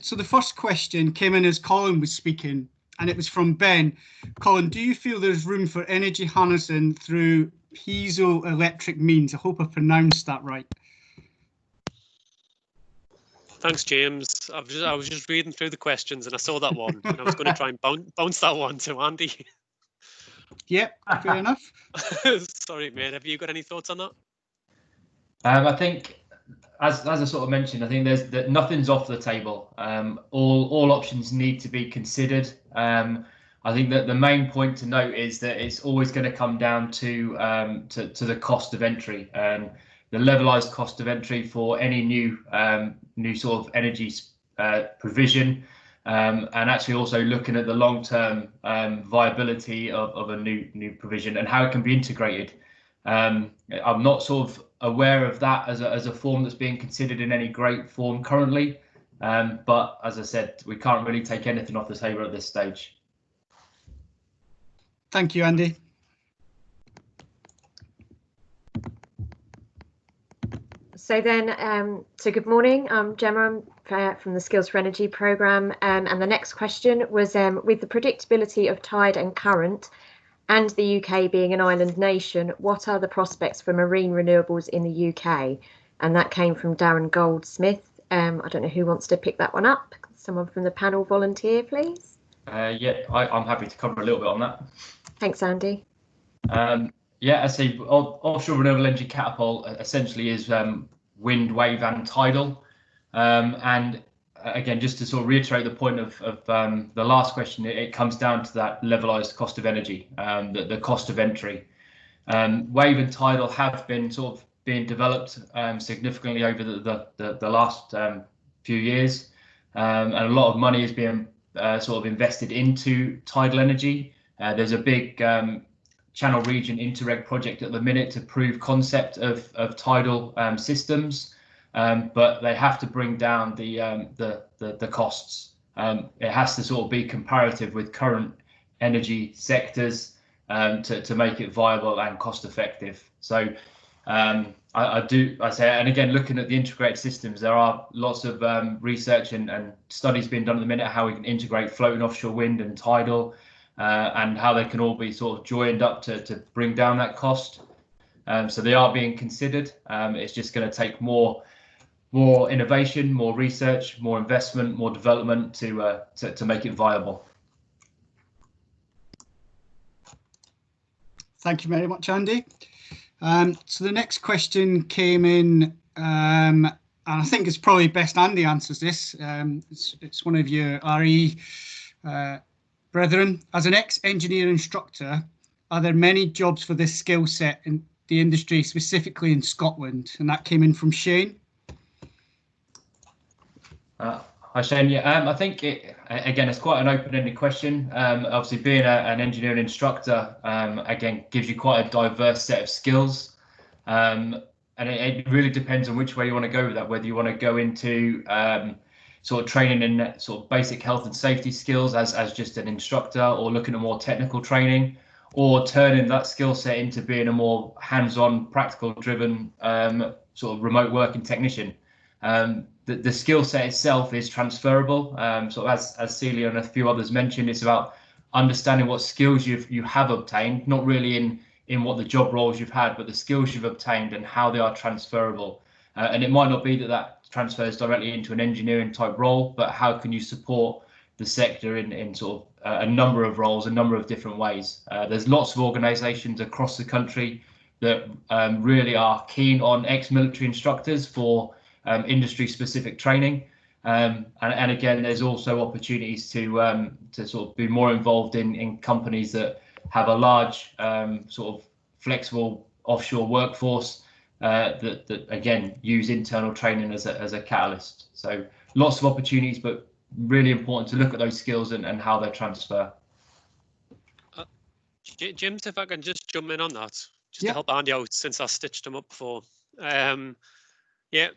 So the first question came in as Colin was speaking, and it was from Ben. Colin, do you feel there's room for energy harnessing through piezoelectric means? I hope I pronounced that right. Thanks, James. I was just reading through the questions and I saw that one, and I was going to try and bounce that one to Andy. Yep, fair enough. Sorry, mate. Have you got any thoughts on that? I think, as I sort of mentioned, I think that nothing's off the table. All options need to be considered. I think that the main point to note is that it's always going to come down to the cost of entry. The levelized cost of entry for any new sort of energy provision, and actually also looking at the long-term viability of a new provision and how it can be integrated. I'm not sort of aware of that as a form that's being considered in any great form currently, but as I said, we can't really take anything off the table at this stage. Thank you, Andy. So then, so good morning, I'm Gemma from the Skills for Energy programme, and the next question was, with the predictability of tide and current and the UK being an island nation, what are the prospects for marine renewables in the UK? And that came from Darren Goldsmith. I don't know who wants to pick that one up. Someone from the panel volunteer, please. Yeah, I'm happy to cover a little bit on that. Thanks, Andy. Yeah, I say offshore renewable energy catapult essentially is wind, wave and tidal. And again, just to sort of reiterate the point of the last question, it comes down to that levelized cost of energy, the cost of entry. Wave and tidal have been sort of being developed significantly over the last few years. And a lot of money is being sort of invested into tidal energy. There's a big Channel Region Interreg project at the minute to prove concept of tidal systems, but they have to bring down the costs. It has to sort of be comparative with current energy sectors to make it viable and cost effective. So I say, and again, looking at the integrated systems, there are lots of research and studies being done at the minute how we can integrate floating offshore wind and tidal, and how they can all be sort of joined up to bring down that cost. So they are being considered. It's just going to take more innovation, more research, more investment, more development to make it viable. Thank you very much, Andy. So the next question came in, and I think it's probably best Andy answers this. It's one of your RE brethren. As an ex-engineer instructor, are there many jobs for this skill set in the industry, specifically in Scotland? And that came in from Shane. Hi Shane, yeah, I think again it's quite an open-ended question. Obviously being an engineering instructor again gives you quite a diverse set of skills, and it really depends on which way you want to go with that, whether you want to go into sort of training in sort of basic health and safety skills as just an instructor, or looking at more technical training, or turning that skill set into being a more hands-on, practical driven sort of remote working technician. The skill set itself is transferable. So as Celia and a few others mentioned, it's about understanding what skills you have obtained, not really in what the job roles you've had, but the skills you've obtained and how they are transferable. And it might not be that transfers directly into an engineering type role, but how can you support the sector in sort of a number of roles, a number of different ways. There's lots of organisations across the country that really are keen on ex-military instructors for industry specific training, and again there's also opportunities to sort of be more involved in companies that have a large sort of flexible offshore workforce that again use internal training as a catalyst. So lots of opportunities, but really important to look at those skills and how they transfer. James, if I can just jump in on that, just to help Andy out, since I stitched him up before. Yeah,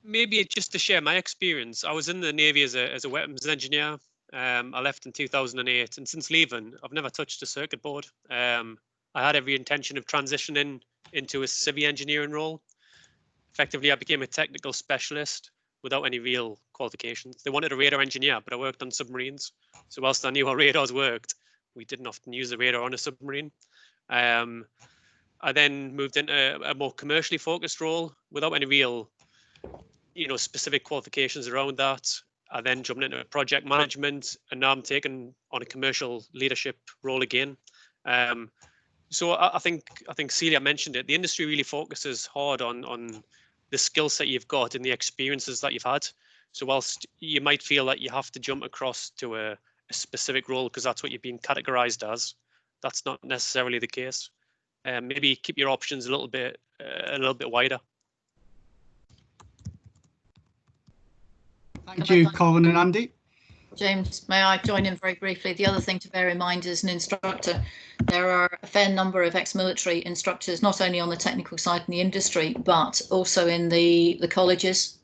maybe just to share my experience. I was in the Navy as a weapons engineer. I left in 2008, and since leaving, I've never touched a circuit board. I had every intention of transitioning into a civil engineering role. Effectively, I became a technical specialist without any real qualifications. They wanted a radar engineer, but I worked on submarines. So whilst I knew how radars worked, we didn't often use a radar on a submarine. I then moved into a more commercially focused role without any real, specific qualifications around that. I then jumped into project management, and now I'm taking on a commercial leadership role again. So I think Celia mentioned it. The industry really focuses hard on the skill set you've got and the experiences that you've had. So whilst you might feel that you have to jump across to a specific role because that's what you've been categorized as, that's not necessarily the case. Maybe keep your options a little bit wider. Thank you, Colin and Andy. James, may I join in very briefly? The other thing to bear in mind as an instructor, there are a fair number of ex-military instructors, not only on the technical side in the industry, but also in the colleges.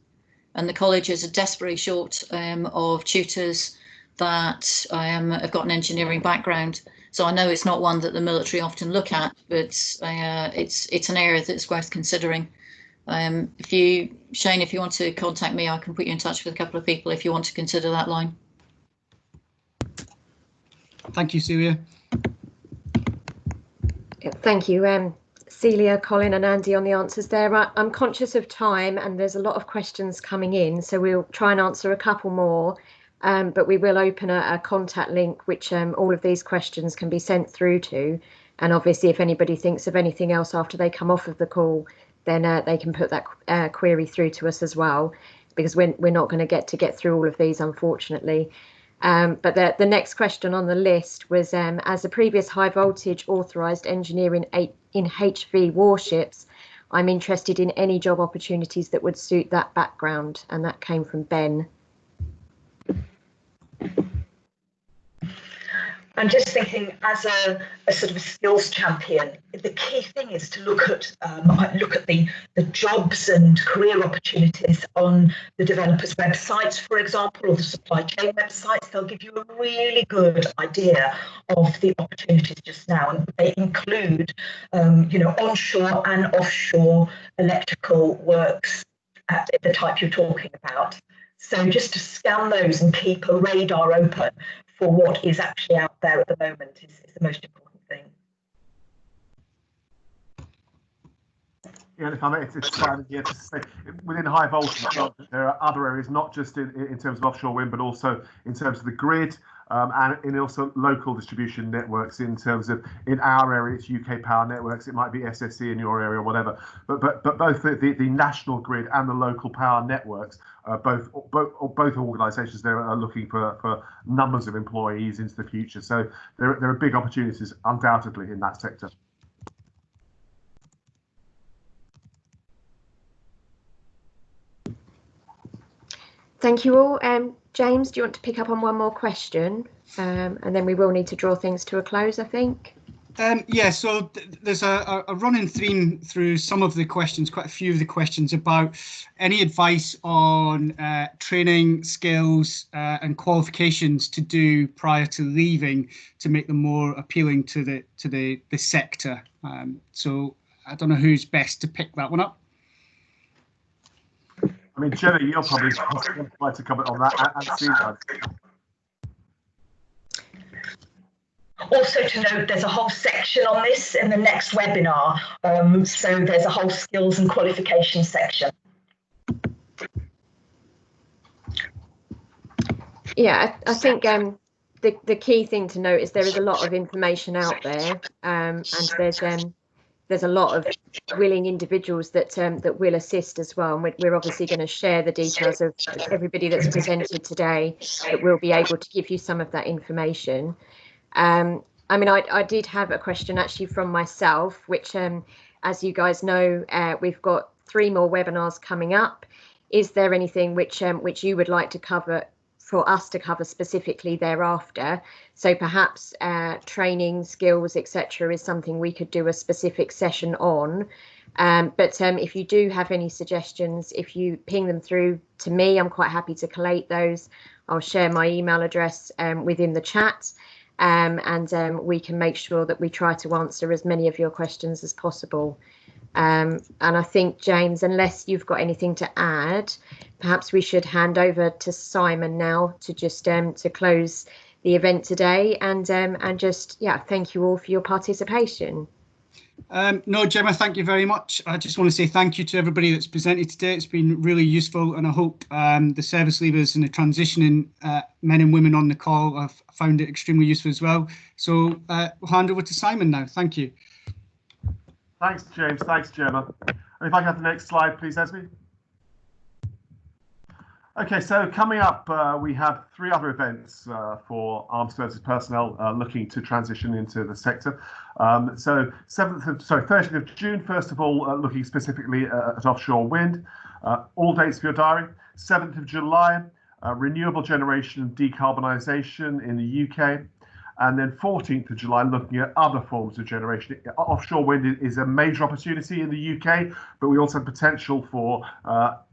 And the colleges are desperately short of tutors that have got an engineering background. So I know it's not one that the military often look at, but it's an area that's worth considering. Shane, if you want to contact me, I can put you in touch with a couple of people if you want to consider that line. Thank you, Celia. Thank you, Celia, Colin and Andy, on the answers there. I'm conscious of time and there's a lot of questions coming in, so we'll try and answer a couple more, but we will open a contact link which all of these questions can be sent through to. And obviously if anybody thinks of anything else after they come off of the call, then they can put that query through to us as well, because we're not going to get through all of these, unfortunately. But the next question on the list was, as a previous high voltage authorised engineer in HV warships, I'm interested in any job opportunities that would suit that background. And that came from Ben. And just thinking, as a sort of a skills champion, the key thing is to look at the jobs and career opportunities on the developers' websites, for example, or the supply chain websites. They'll give you a really good idea of the opportunities just now, and they include, onshore and offshore electrical works at the type you're talking about. So just to scan those and keep a radar open for what is actually out there at the moment is the most important thing. Yeah, and if I may, it's exciting here to say within high voltage, there are other areas, not just in terms of offshore wind, but also in terms of the grid and in also local distribution networks. In terms of, in our area, it's UK Power Networks, it might be SSE in your area or whatever, but both the national grid and the local power networks, both organisations there are looking for numbers of employees into the future. So there are big opportunities undoubtedly in that sector. Thank you all. James, do you want to pick up on one more question? And then we will need to draw things to a close, I think. Yeah, so there's a running theme through some of the questions, quite a few of the questions, about any advice on training, skills and qualifications to do prior to leaving to make them more appealing to the sector. So I don't know who's best to pick that one up. I mean, Jenny, you're probably qualified to comment on that, and see that. Also to note, there's a whole section on this in the next webinar. So there's a whole skills and qualifications section. Yeah, I think the key thing to note is there is a lot of information out there, and there's a lot of willing individuals that will assist as well. And we're obviously going to share the details of everybody that's presented today that will be able to give you some of that information. I mean, I did have a question actually from myself, which, as you guys know, we've got 3 more webinars coming up. Is there anything which you would like to cover, for us to cover specifically thereafter? So perhaps training, skills, etc. is something we could do a specific session on. But if you do have any suggestions, if you ping them through to me, I'm quite happy to collate those. I'll share my email address within the chat. And we can make sure that we try to answer as many of your questions as possible. And I think, James, unless you've got anything to add, perhaps we should hand over to Simon now to just to close the event today, and just, yeah, thank you all for your participation. No, Gemma, thank you very much. I just want to say thank you to everybody that's presented today. It's been really useful, and I hope the service leavers and the transitioning men and women on the call have found it extremely useful as well. So we'll hand over to Simon now. Thank you. Thanks, James. Thanks, Gemma. And if I can have the next slide, please, Esme. Okay, so coming up, we have 3 other events for armed services personnel looking to transition into the sector. So 30th of June, first of all, looking specifically at offshore wind. All dates for your diary. 7th of July, renewable generation and decarbonisation in the UK. And then 14th of July, looking at other forms of generation. Offshore wind is a major opportunity in the UK, but we also have potential for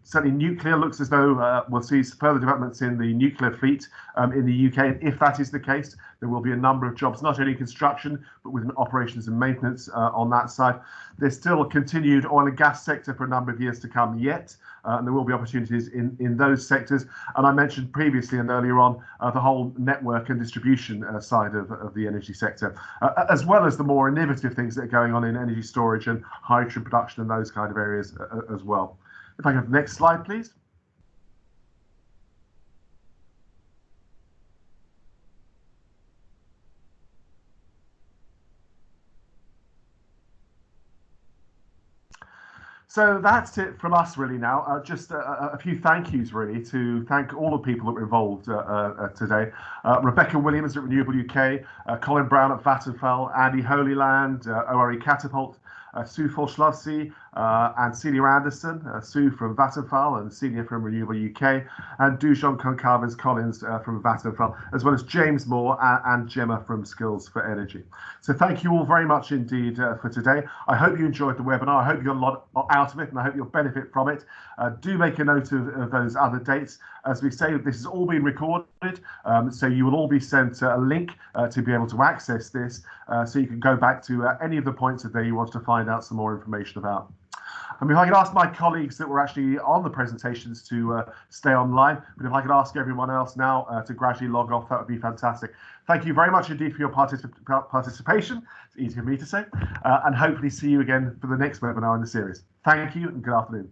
certainly nuclear. Looks as though we'll see further developments in the nuclear fleet in the UK. And if that is the case, there will be a number of jobs, not only in construction, but within operations and maintenance on that side. There's still a continued oil and gas sector for a number of years to come yet. And there will be opportunities in those sectors. And I mentioned previously and earlier on the whole network and distribution side of the energy sector, as well as the more innovative things that are going on in energy storage and hydrogen production and those kind of areas as well. If I can have the next slide, please. So that's it from us really now. Just a few thank yous really, to thank all the people that were involved today. Rebecca Williams at Renewable UK, Colin Brown at Vattenfall, Andy Holyland, ORE Catapult, Sue Forslovsky, and Celia Anderson, Sue from Vattenfall, and Celia from Renewable UK, and Dujon Concalves Collins from Vattenfall, as well as James Moore and Gemma from Skills for Energy. So thank you all very much indeed for today. I hope you enjoyed the webinar. I hope you got a lot out of it, and I hope you'll benefit from it. Do make a note of those other dates. As we say, this has all been recorded, so you will all be sent a link to be able to access this, so you can go back to any of the points that you want to find out some more information about. I mean, if I could ask my colleagues that were actually on the presentations to stay online, but if I could ask everyone else now to gradually log off, that would be fantastic. Thank you very much indeed for your participation. It's easy for me to say, and hopefully see you again for the next webinar in the series. Thank you and good afternoon.